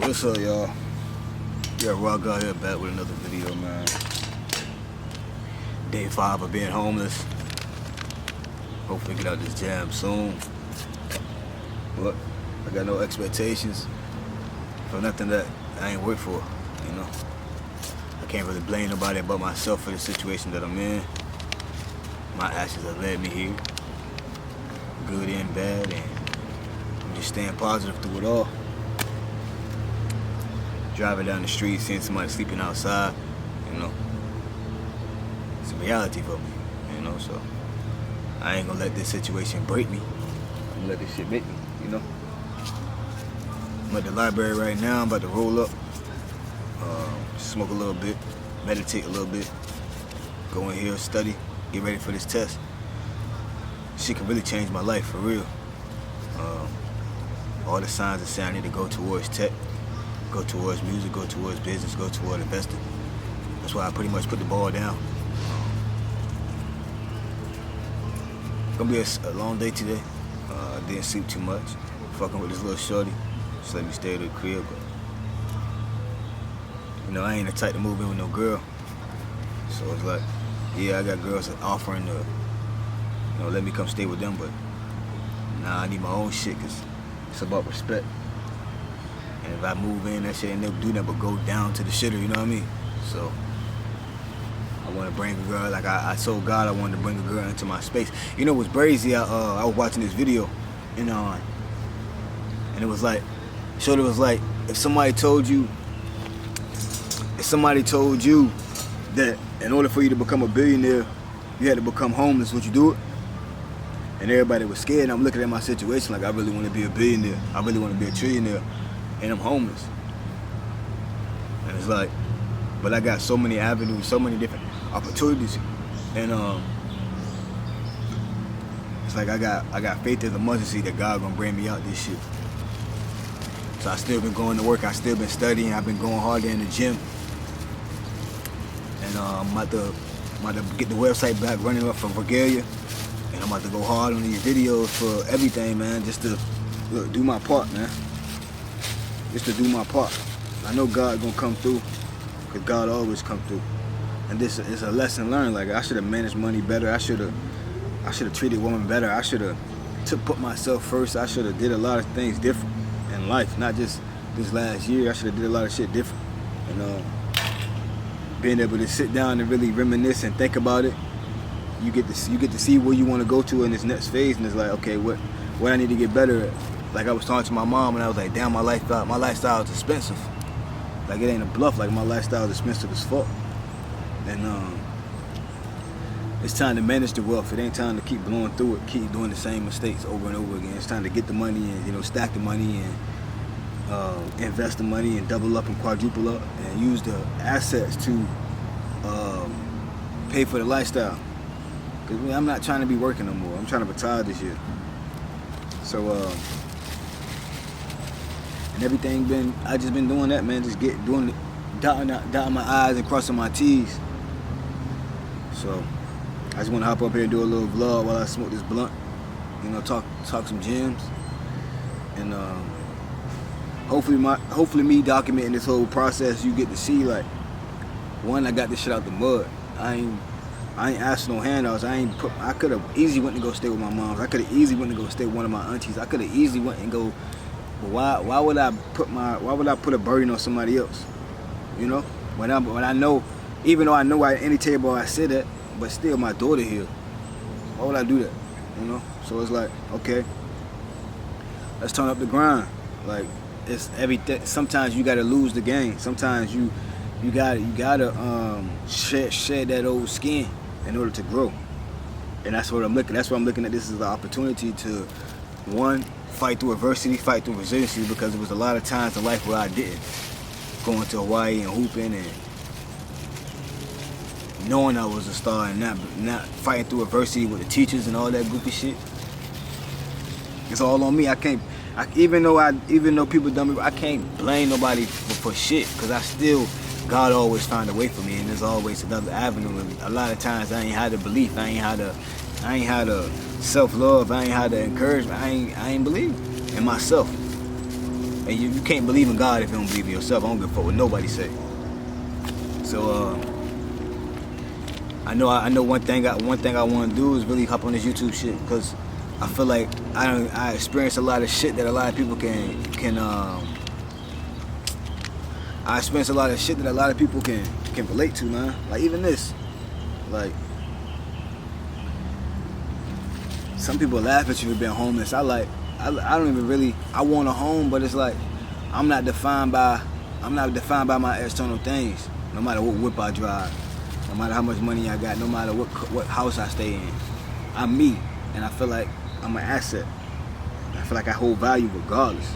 What's up, y'all? Yeah, Rock out here back with another video, man. Day 5 of being homeless. Hopefully get out this jam soon. But I got no expectations for nothing that I ain't worked for, you know. I can't really blame nobody but myself for the situation that I'm in. My actions have led me here, good and bad, and I'm just staying positive through it all. Driving down the street, seeing somebody sleeping outside, you know, it's a reality for me, you know, so I ain't gonna let this situation break me. I'm gonna let this shit make me, you know. I'm at the library right now. I'm about to roll up, smoke a little bit, meditate a little bit, go in here, study, get ready for this test. Shit can really change my life, for real. All the signs that say I need to go towards tech, go towards music, go towards business, go toward investing. That's why I pretty much put the ball down. Gonna be a long day today. I didn't sleep too much. Fucking with this little shorty. Just let me stay at the crib. But, you know, I ain't the type to move in with no girl. So it's like, yeah, I got girls offering to, you know, let me come stay with them, but nah, I need my own shit, cause it's about respect. And if I move in, that shit ain't never do nothing but go down to the shitter, you know what I mean? So I want to bring a girl, like I told God I wanted to bring a girl into my space. You know what's crazy? I was watching this video, and it was like, shorty was like, if somebody told you that in order for you to become a billionaire, you had to become homeless, would you do it? And everybody was scared, and I'm looking at my situation like I really want to be a billionaire. I really want to be a trillionaire. And I'm homeless. And it's like, but I got so many avenues, so many different opportunities. And it's like I got faith as a mustard seed that God gonna bring me out this shit. So I still been going to work, I still been studying, I've been going harder in the gym. And I'm about to get the website back running up from Bulgaria. And I'm about to go hard on these videos for everything, man, just to do my part, man. Just to do my part. I know God gonna come through, cause God always come through. And this is a lesson learned. Like I should have managed money better. I should have treated women better. I should have put myself first. I should have did a lot of things different in life, not just this last year. I should have did a lot of shit different. And being able to sit down and really reminisce and think about it, you get to see where you want to go to in this next phase. And it's like, okay, what I need to get better at. Like I was talking to my mom and I was like, damn, my lifestyle is expensive. Like it ain't a bluff, like my lifestyle is expensive as fuck. And it's time to manage the wealth. It ain't time to keep blowing through it, keep doing the same mistakes over and over again. It's time to get the money and, you know, stack the money and invest the money and double up and quadruple up and use the assets to pay for the lifestyle. Cause I'm not trying to be working no more. I'm trying to retire this year. So and everything I just been doing that, man. Just dotting my I's and crossing my T's. So I just want to hop up here and do a little vlog while I smoke this blunt. You know, talk some gems, and hopefully me documenting this whole process, you get to see like, one, I got this shit out the mud. I ain't asking no handouts. I could have easily went and go stay with my mom. I could have easily went and go stay with one of my aunties. I could have easily went and go. But why would I put a burden on somebody else? You know, when I know, even though I know at any table I sit at, but still my daughter here. Why would I do that? You know. So it's like, okay, let's turn up the grind. Like it's everything. Sometimes you gotta lose the game. Sometimes you gotta shed that old skin in order to grow. And that's what I'm looking. That's why I'm looking at this as an opportunity to, one, fight through adversity, fight through resiliency, because there was a lot of times in life where I didn't. Going to Hawaii and hooping and knowing I was a star and not fighting through adversity with the teachers and all that goofy shit. It's all on me. Even though people done me, I can't blame nobody for shit, because God always find a way for me, and there's always another avenue. And a lot of times I ain't had the belief, I ain't had the self-love, I ain't had the encouragement, I ain't believe in myself. And you can't believe in God if you don't believe in yourself. I don't give a fuck what nobody say. So I know one thing I want to do is really hop on this YouTube shit, because I feel like I experience a lot of shit that a lot of people can I experience a lot of shit that a lot of people can relate to, man. Like even this, like some people laugh at you for being homeless. I don't even really, I want a home, but it's like I'm not defined by my external things. No matter what whip I drive, no matter how much money I got, no matter what house I stay in, I'm me, and I feel like I'm an asset. I feel like I hold value regardless.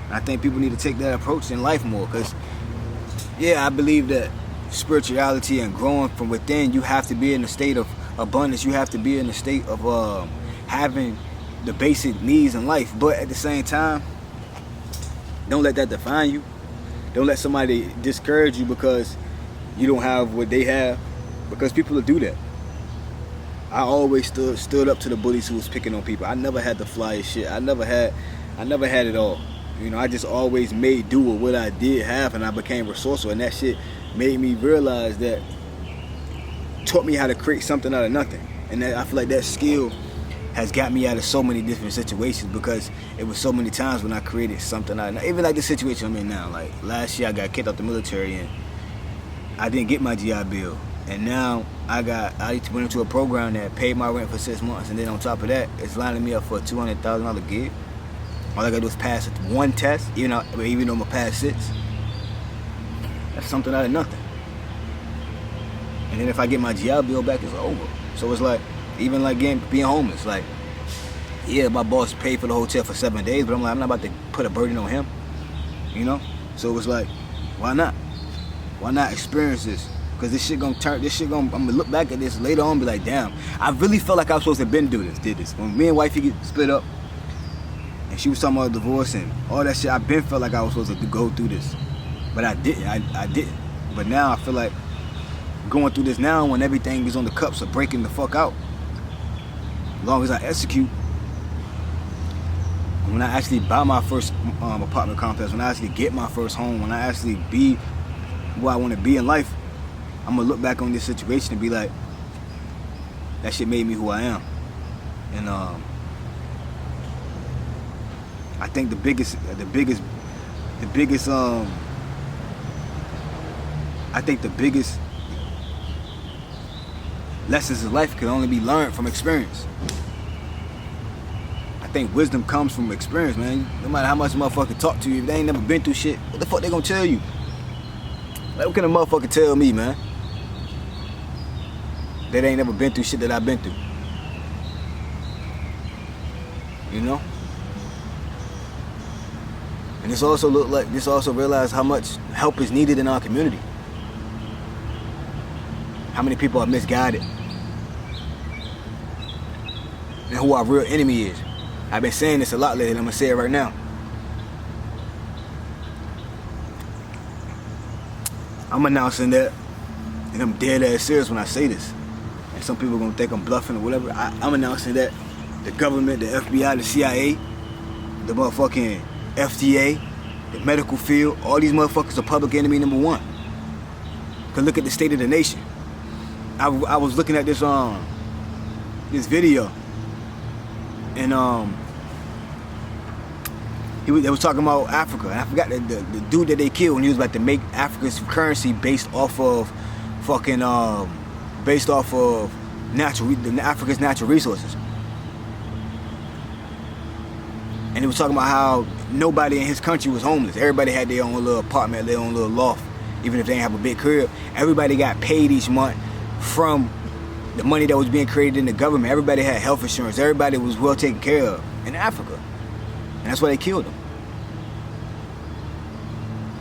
And I think people need to take that approach in life more, because yeah, I believe that spirituality and growing from within, you have to be in a state of abundance. You have to be in a state of having the basic needs in life, but at the same time, don't let that define you. Don't let somebody discourage you because you don't have what they have, because people will do that. I always stood up to the bullies who was picking on people. I never had the flyest shit. I never had it all. You know, I just always made do with what I did have, and I became resourceful, and that shit made me realize that, taught me how to create something out of nothing. And that, I feel like that skill has got me out of so many different situations, because it was so many times when I created something out of nothing. Even like the situation I'm in now. Like last year I got kicked out the military and I didn't get my GI Bill. And now I went into a program that paid my rent for 6 months, and then on top of that, it's lining me up for a $200,000 gig. All I gotta do is pass one test, even though I'm gonna pass 6. That's something out of nothing. And then if I get my GI Bill back, it's over. So it's like, even like being homeless, like, yeah, my boss paid for the hotel for 7 days, but I'm like, I'm not about to put a burden on him, you know? So it was like, why not? Why not experience this? Because I'm gonna look back at this later on and be like, damn, I really felt like I was supposed to did this. When me and wifey get split up, and she was talking about divorce and all that shit, I been felt like I was supposed to go through this. But I didn't, I didn't. But now I feel like going through this now, when everything is on the cups of breaking the fuck out, as long as I execute, when I actually buy my first apartment complex, when I actually get my first home, when I actually be where I want to be in life, I'm gonna look back on this situation and be like, that shit made me who I am. And I think the biggest lessons of life can only be learned from experience. I think wisdom comes from experience, man. No matter how much a motherfucker talk to you, if they ain't never been through shit, what the fuck they gonna tell you? Like, what can a motherfucker tell me, man? That ain't never been through shit that I've been through. You know? And this also realized how much help is needed in our community. How many people are misguided. And who our real enemy is. I've been saying this a lot lately, and I'm gonna say it right now. I'm announcing that, and I'm dead ass serious when I say this. And some people are gonna think I'm bluffing or whatever. I'm announcing that the government, the FBI, the CIA, the motherfucking FDA, the medical field, all these motherfuckers are public enemy number 1. Cause look at the state of the nation. I was looking at this video, and they was talking about Africa, and I forgot the dude that they killed when he was about to make Africa's currency based off of Africa's natural resources. And he was talking about how nobody in his country was homeless. Everybody had their own little apartment, their own little loft, even if they didn't have a big crib. Everybody got paid each month from the money that was being created in the government. Everybody had health insurance. Everybody was well taken care of in Africa. And that's why they killed them.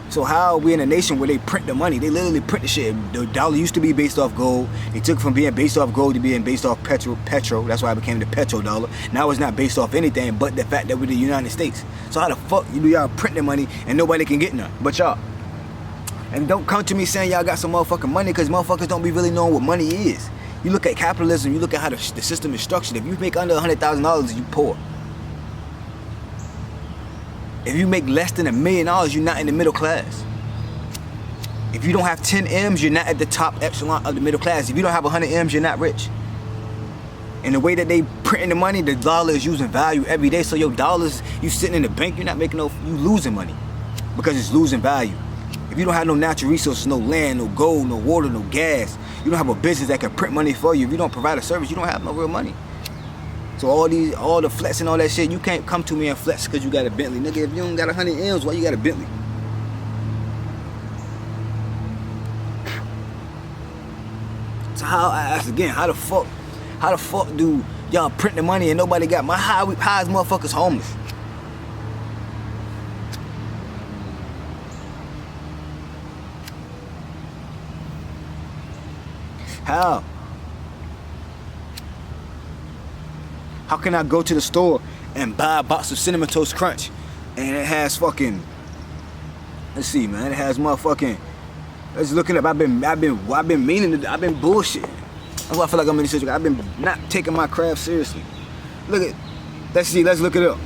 So how are we in a nation where they print the money? They literally print the shit. The dollar used to be based off gold. They took it from being based off gold to being based off petro. That's why it became the petrodollar. Now it's not based off anything but the fact that we're the United States. So how the fuck y'all print the money and nobody can get none but y'all? And don't come to me saying y'all got some motherfucking money, because motherfuckers don't be really knowing what money is. You look at capitalism, you look at how the system is structured. If you make under $100,000, you poor. If you make less than $1 million, you're not in the middle class. If you don't have 10 M's, you're not at the top echelon of the middle class. If you don't have 100 M's, you're not rich. And the way that they printing the money, the dollar is using value every day. So your dollars, you sitting in the bank, you're not making you losing money because it's losing value. If you don't have no natural resources, no land, no gold, no water, no gas, you don't have a business that can print money for you. If you don't provide a service, you don't have no real money. So all the flex and all that shit, you can't come to me and flex because you got a Bentley. Nigga, if you don't got 100 M's, why you got a Bentley? So how, I ask again, how the fuck do y'all print the money and nobody got my how is motherfuckers homeless? How? How can I go to the store and buy a box of Cinnamon Toast Crunch and it has fucking, let's see, man, it has motherfucking, let's look it up. I've been meaning to, I've been bullshitting. That's why I feel like I'm in this situation. I've been not taking my craft seriously. Let's see, let's look it up.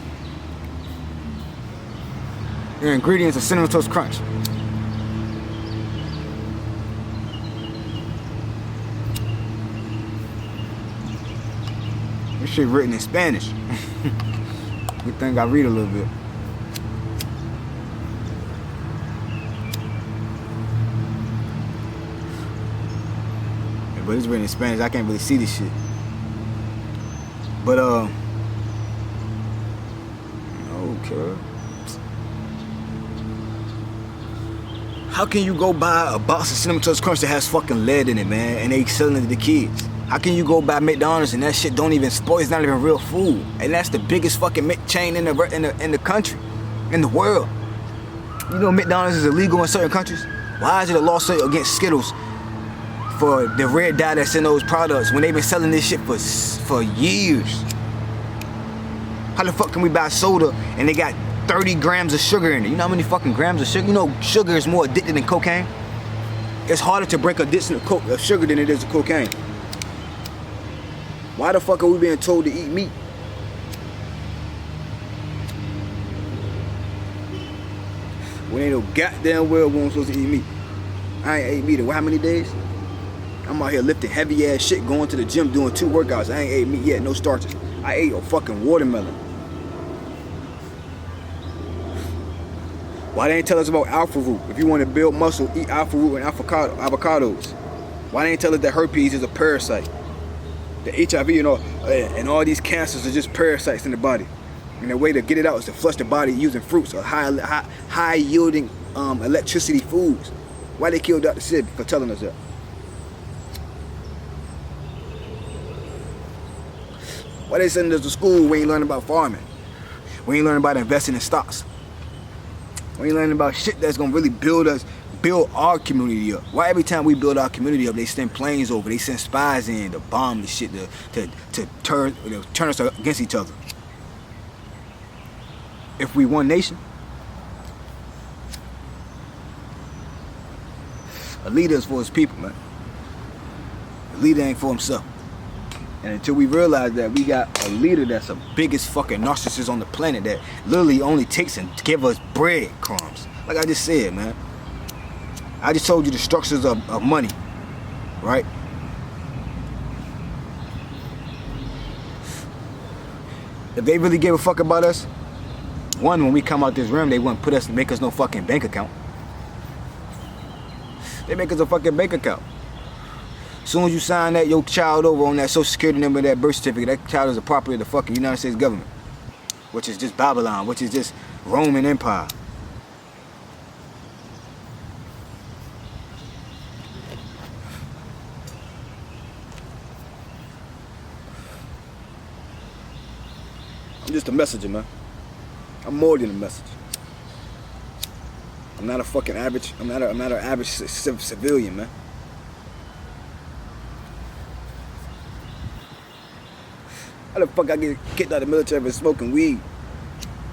The ingredients of Cinnamon Toast Crunch. This shit written in Spanish. Good thing I read a little bit. Yeah, but it's written in Spanish. I can't really see this shit. But okay. How can you go buy a box of Cinnamon Toast Crunch that has fucking lead in it, man, and they selling it to the kids? How can you go buy McDonald's and that shit don't even spoil? It's not even real food, and that's the biggest fucking chain in the country, in the world. You know McDonald's is illegal in certain countries. Why is it a lawsuit against Skittles for the red dye that's in those products when they've been selling this shit for years? How the fuck can we buy soda and they got 30 grams of sugar in it? You know how many fucking grams of sugar? You know sugar is more addictive than cocaine. It's harder to break addiction of sugar than it is to cocaine. Why the fuck are we being told to eat meat? We ain't no goddamn well we ain't supposed to eat meat. I ain't ate meat in how many days? I'm out here lifting heavy ass shit, going to the gym, doing 2 workouts. I ain't ate meat yet, no starches. I ate a fucking watermelon. Why they ain't tell us about alpha root? If you want to build muscle, eat alpha root and avocados. Why they ain't tell us that herpes is a parasite? The HIV and all these cancers are just parasites in the body. And the way to get it out is to flush the body using fruits or high yielding electricity foods. Why they killed Dr. Sid for telling us that? Why they sending us to school? We ain't learning about farming. We ain't learning about investing in stocks. We ain't learning about shit that's gonna really build our community up. Why every time we build our community up, they send planes over, they send spies in to bomb the shit, to turn us against each other? If we one nation, a leader is for his people, man. A leader ain't for himself. And until we realize that we got a leader that's the biggest fucking narcissist on the planet that literally only takes and give us breadcrumbs. Like I just said, man. I just told you the structures of money, right? If they really gave a fuck about us, one, when we come out this room, they wouldn't make us no fucking bank account. They make us a fucking bank account. As soon as you sign that your child over on that social security number, that birth certificate, that child is a property of the fucking United States government, which is just Babylon, which is just Roman Empire. I'm just a messenger, man. I'm more than a messenger. I'm not a fucking average. I'm not an average civilian, man. How the fuck I get kicked out of the military for smoking weed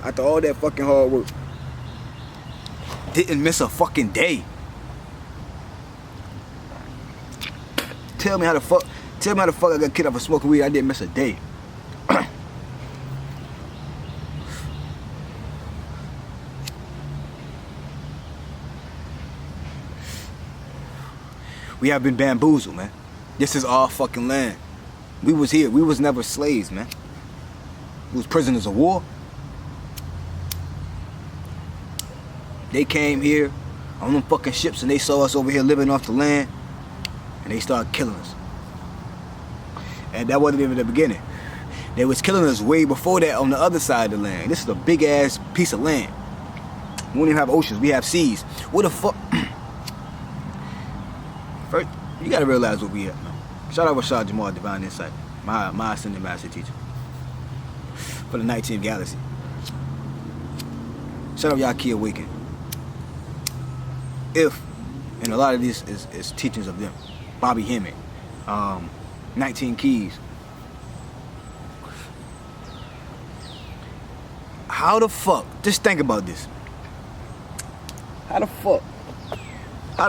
after all that fucking hard work? Didn't miss a fucking day. Tell me how the fuck I got kicked out for smoking weed. I didn't miss a day. We have been bamboozled, man. This is our fucking land. We was here. We was never slaves, man. We was prisoners of war. They came here on them fucking ships and they saw us over here living off the land and they started killing us. And that wasn't even the beginning. They was killing us way before that on the other side of the land. This is a big ass piece of land. We don't even have oceans, we have seas. What the fuck? First, you gotta realize what we at, man. Shout out Rashad Jamal, Divine Insight, my ascended master teacher for the 19th galaxy. Shout out Yaki Awaken. And a lot of this is teachings of them. Bobby Hemmett, 19 Keys. How the fuck, just think about this. How the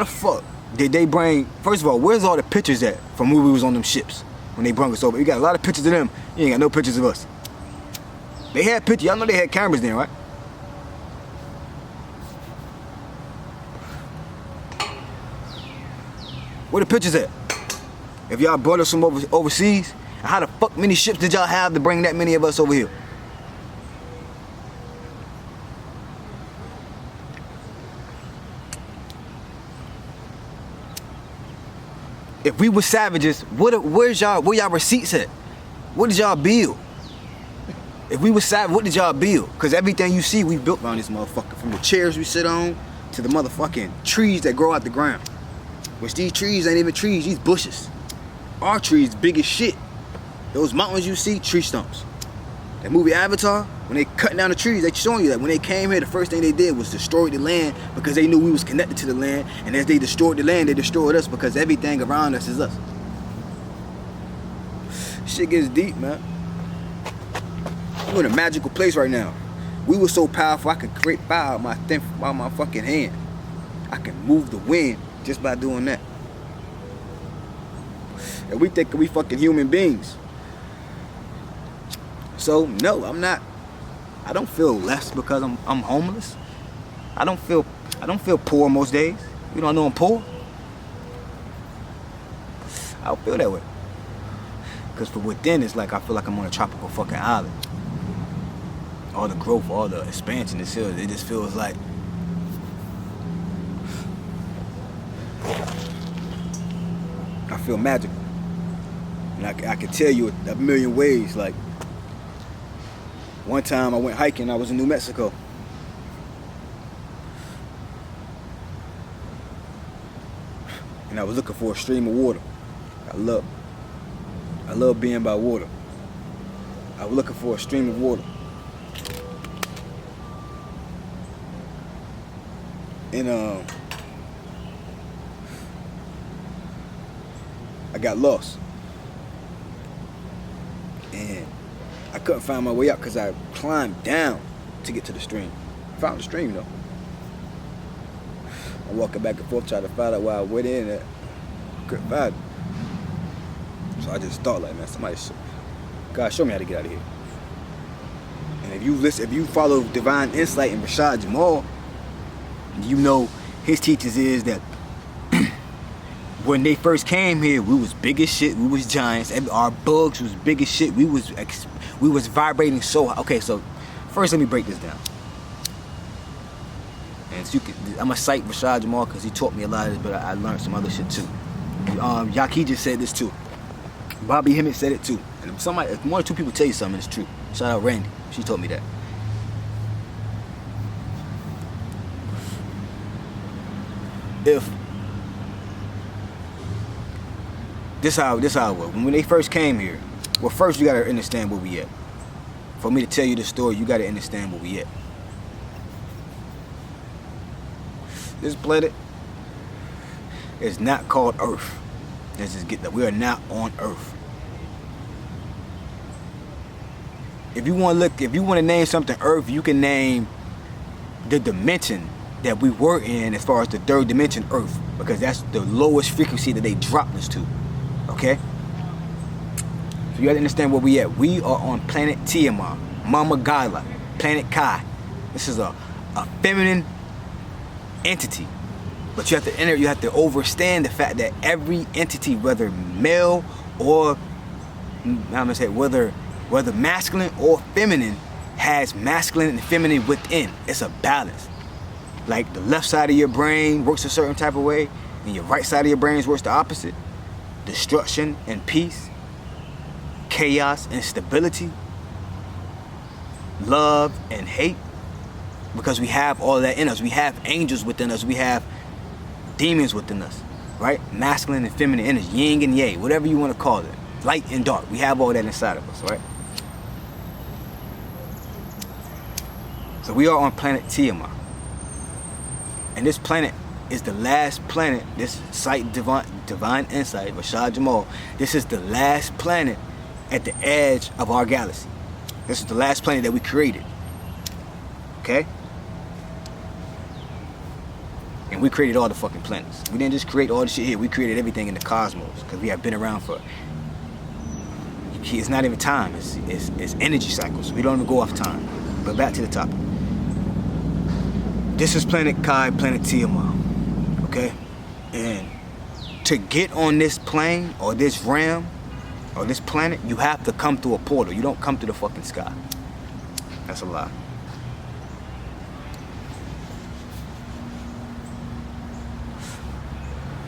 fuck did they bring, first of all, where's all the pictures at from when we was on them ships when they brought us over? You got a lot of pictures of them, you ain't got no pictures of us. They had pictures, y'all know they had cameras there, right? Where the pictures at? If y'all brought us from overseas, how the fuck many ships did y'all have to bring that many of us over here? If we were savages, where y'all receipts at? What did y'all build? If we were savage, what did y'all build? Because everything you see, we built around this motherfucker. From the chairs we sit on to the motherfucking trees that grow out the ground. Which these trees ain't even trees, these bushes. Our trees big as shit. Those mountains you see, tree stumps. That movie Avatar, when they cutting down the trees, they showing you that when they came here, the first thing they did was destroy the land because they knew we was connected to the land. And as they destroyed the land, they destroyed us because everything around us is us. Shit gets deep, man. We're in a magical place right now. We were so powerful, I could create fire out my fucking hand. I can move the wind just by doing that. And we think we fucking human beings. So no, I'm not. I don't feel less because I'm homeless. I don't feel poor most days. You don't know I'm poor. I don't feel that way. Cause from within it's like I feel like I'm on a tropical fucking island. All the growth, all the expansion, it just feels like I feel magical. And I can tell you a million ways. Like one time I went hiking, I was in New Mexico. And I was looking for a stream of water. I love being by water. I was looking for a stream of water. And I got lost. And I couldn't find my way out because I climbed down to get to the stream. I found the stream though. I'm walking back and forth trying to find out where I went in at. Couldn't find it. So I just thought like, man, God, show me how to get out of here. And if you follow Divine Insight and Rashad Jamal, you know his teachings is that when they first came here, we was big as shit. We was giants. Our bugs was big as shit. We was vibrating so high. Okay, so first let me break this down. And so I'm gonna cite Rashad Jamal because he taught me a lot of this, but I learned some other shit too. Yaki just said this too. Bobby Hemmett said it too. And if one or two people tell you something, it's true. Shout out Randy. She told me that. If this how it was. When they first came here, well, first you gotta understand where we at. For me to tell you the story, you gotta understand where we at. This planet is not called Earth. Let's just get that. We are not on Earth. If you want to name something Earth, you can name the dimension that we were in as far as the third dimension, Earth, because that's the lowest frequency that they dropped us to. Okay? So you gotta understand where we at. We are on planet Tiamat, Mama Gaila, planet Kai. This is a feminine entity. But you have to understand the fact that every entity, whether male or I'm gonna say whether masculine or feminine, has masculine and feminine within. It's a balance. Like the left side of your brain works a certain type of way, and your right side of your brain works the opposite. Destruction and peace, chaos and stability, love and hate. Because we have all that in us. We have angels within us. We have demons within us, right? Masculine and feminine energy, yin and yang, whatever you want to call it. Light and dark. We have all that inside of us, right? So we are on planet Tiamat. And this planet is the last planet, this sight, divine insight, Rashad Jamal, this is the last planet at the edge of our galaxy. This is the last planet that we created. Okay? And we created all the fucking planets. We didn't just create all the shit here. We created everything in the cosmos because we have been around for. It's not even time. It's energy cycles. We don't even go off time. But back to the topic. This is Planet Kai, Planet Tiamat. Okay? And to get on this plane or this realm or this planet, you have to come through a portal. You don't come through the fucking sky. That's a lie.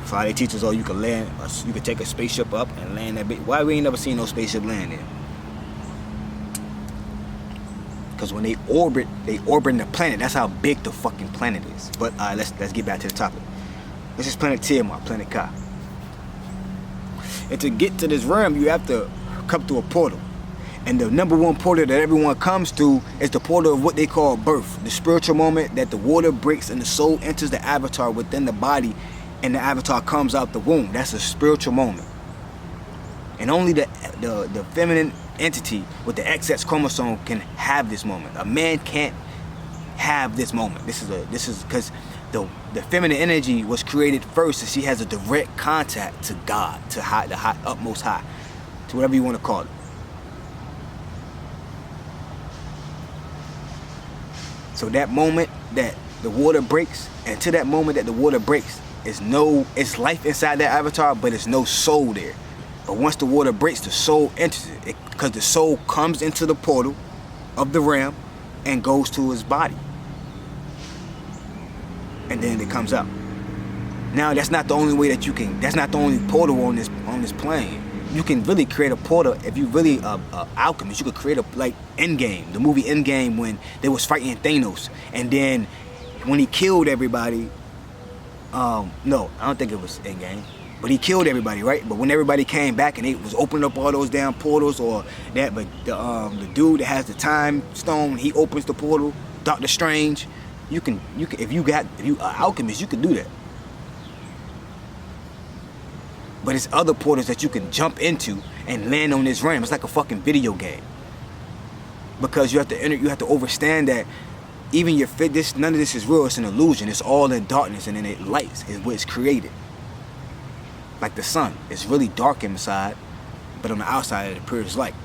Friday teaches, you can land, you can take a spaceship up and land that bitch. Why we ain't never seen no spaceship land there? Because when they orbit the planet. That's how big the fucking planet is. But let's get back to the topic. This is Planet Tiamat, Planet Ka. And to get to this realm, you have to come through a portal. And the number one portal that everyone comes through is the portal of what they call birth. The spiritual moment that the water breaks and the soul enters the avatar within the body, and the avatar comes out the womb. That's a spiritual moment. And only the feminine entity with the XX chromosome can have this moment. A man can't have this moment. This is because the feminine energy was created first, and she has a direct contact to God, to the utmost high, to whatever you want to call it. So that moment that the water breaks, and to that moment that the water breaks, it's life inside that avatar, but it's no soul there. But once the water breaks, the soul enters it, because the soul comes into the portal of the realm and goes to his body, and then it comes out. Now that's not the only way that you can. That's not the only portal on this plane. You can really create a portal if you really alchemist. You could create like Endgame, the movie Endgame, when they was fighting Thanos, and then when he killed everybody. No, I don't think it was Endgame. But he killed everybody, right? But when everybody came back and they was opening up all those damn portals or that, but the dude that has the time stone, he opens the portal. Doctor Strange, you can if you alchemist, you can do that. But it's other portals that you can jump into and land on this realm. It's like a fucking video game. Because you have to understand that even none of this is real. It's an illusion. It's all in darkness, and then it lights is what it's created. Like the sun, it's really dark inside, but on the outside it appears light.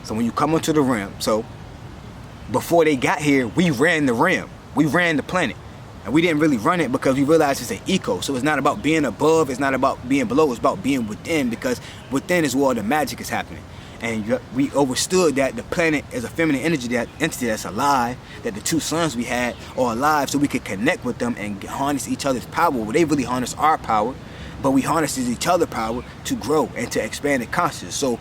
So when you come onto the realm, so before they got here, we ran the realm. We ran the planet. And we didn't really run it because we realized it's an eco. So it's not about being above, it's not about being below, it's about being within, because within is where all the magic is happening. And we understood that the planet is a feminine entity that's alive, that the two suns we had are alive, so we could connect with them and harness each other's power. Well, they really harness our power, but we harness each other's power to grow and to expand in consciousness. So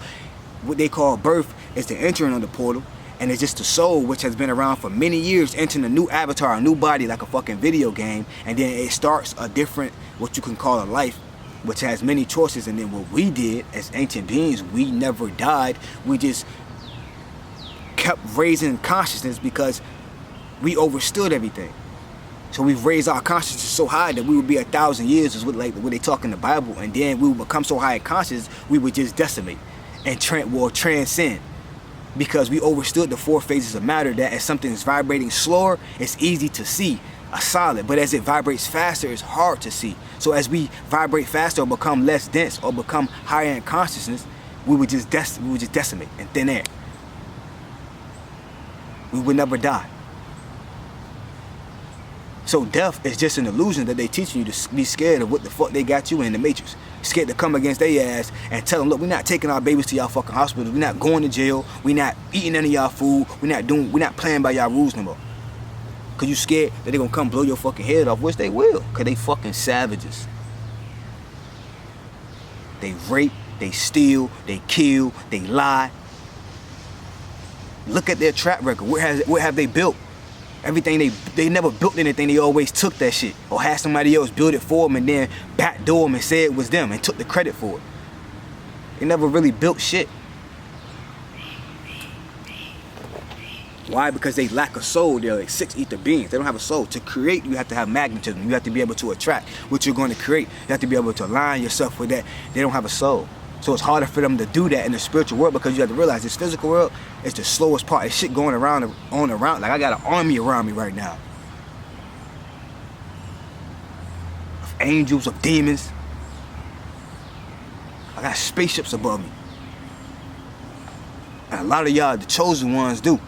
what they call birth is the entering of the portal. And it's just the soul, which has been around for many years, entering a new avatar, a new body, like a fucking video game. And then it starts a different, what you can call a life, which has many choices. And then what we did as ancient beings, we never died. We just kept raising consciousness because we understood everything. So we've raised our consciousness so high that we would be 1,000 years, is what they talk in the Bible. And then we would become so high in consciousness, we would just decimate and transcend. Because we understood the 4 phases of matter, that as something is vibrating slower, it's easy to see a solid, but as it vibrates faster, it's hard to see. So as we vibrate faster or become less dense or become higher in consciousness, we would just decimate in thin air. We would never die. So death is just an illusion that they teaching you to be scared of what the fuck they got you in the Matrix. Scared to come against their ass and tell them, look, we're not taking our babies to y'all fucking hospitals. We're not going to jail. We're not eating any of y'all food. We're not playing by y'all rules no more. Cause you scared that they gonna come blow your fucking head off, which they will. Cause they fucking savages. They rape, they steal, they kill, they lie. Look at their track record. What have they built? Everything they never built anything. They always took that shit or had somebody else build it for them and then backdoor them and say it was them and took the credit for it. They never really built shit. Why? Because they lack a soul. They're like 6 ether beings. They don't have a soul. To create, you have to have magnetism. You have to be able to attract what you're going to create. You have to be able to align yourself with that. They don't have a soul. So it's harder for them to do that in the spiritual world because you have to realize this physical world is the slowest part. It's shit going around. Like I got an army around me right now. Of angels, of demons. I got spaceships above me. And a lot of y'all, the chosen ones, do.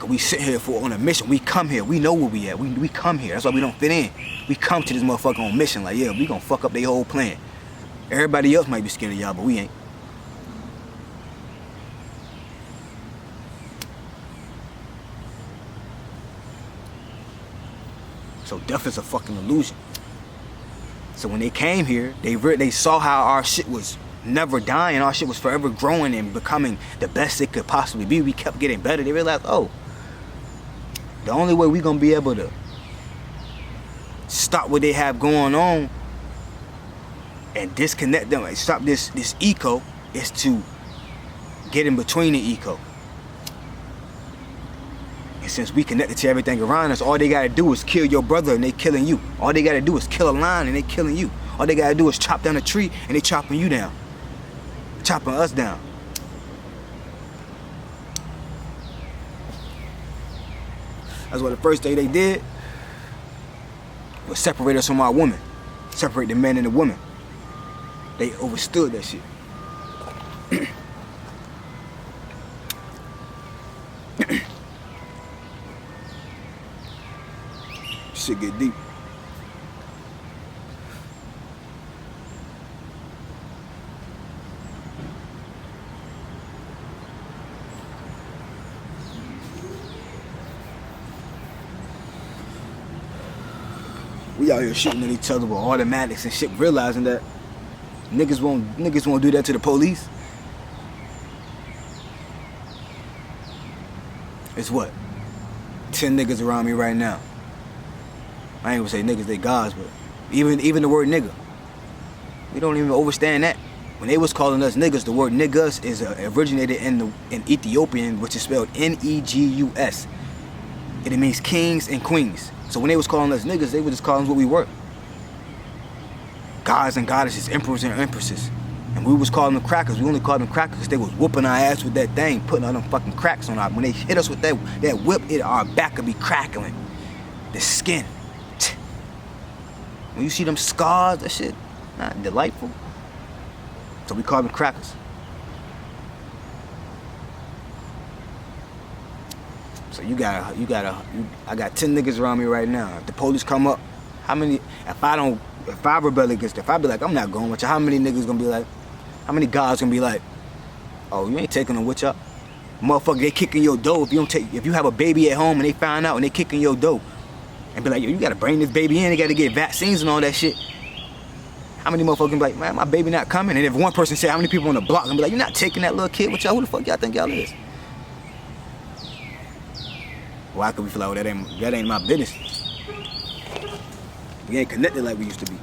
We sit here on a mission. We come here. We know where we at. We come here. That's why we don't fit in. We come to this motherfucker on mission. Like, yeah, we gonna fuck up their whole plan. Everybody else might be scared of y'all, but we ain't. So death is a fucking illusion. So when they came here, they saw how our shit was never dying. Our shit was forever growing and becoming the best it could possibly be. We kept getting better. They realized, oh, the only way we're going to be able to stop what they have going on and disconnect them and stop this eco is to get in between the eco. And since we connected to everything around us, all they got to do is kill your brother and they killing you. All they got to do is kill a lion and they killing you. All they got to do is chop down a tree and they chopping you down. Chopping us down. That's what the first thing they did was separate us from our woman. Separate the man and the woman. They overstood that shit. Shit get deep. We out here shooting at each other with automatics and shit, realizing that niggas won't do that to the police. It's what? 10 niggas around me right now. I ain't gonna say niggas, they gods, but even the word nigga, we don't even understand that. When they was calling us niggas, the word niggas is originated in Ethiopian, which is spelled N-E-G-U-S. And it means kings and queens. So when they was calling us niggas, they were just calling us what we were. Gods and goddesses, emperors and empresses. And we was calling them crackers. We only called them crackers because they was whooping our ass with that thing, putting all them fucking cracks on our... When they hit us with that whip, our back would be crackling. The skin. When you see them scars, that shit, not delightful. So we call them crackers. So I got 10 niggas around me right now. If the police come up, how many, if I rebel against it, if I be like, I'm not going with you, how many niggas gonna be like, how many guys gonna be like, oh, you ain't taking them with y'all? Motherfucker, they kicking your dough if you have a baby at home and they find out and they kicking your dough. And be like, yo, you gotta bring this baby in, they gotta get vaccines and all that shit. How many motherfuckers be like, man, my baby not coming? And if one person say, how many people on the block, and be like, you're not taking that little kid with y'all, who the fuck y'all think y'all is? Why could we feel like, well, that ain't my business? We ain't connected like we used to be.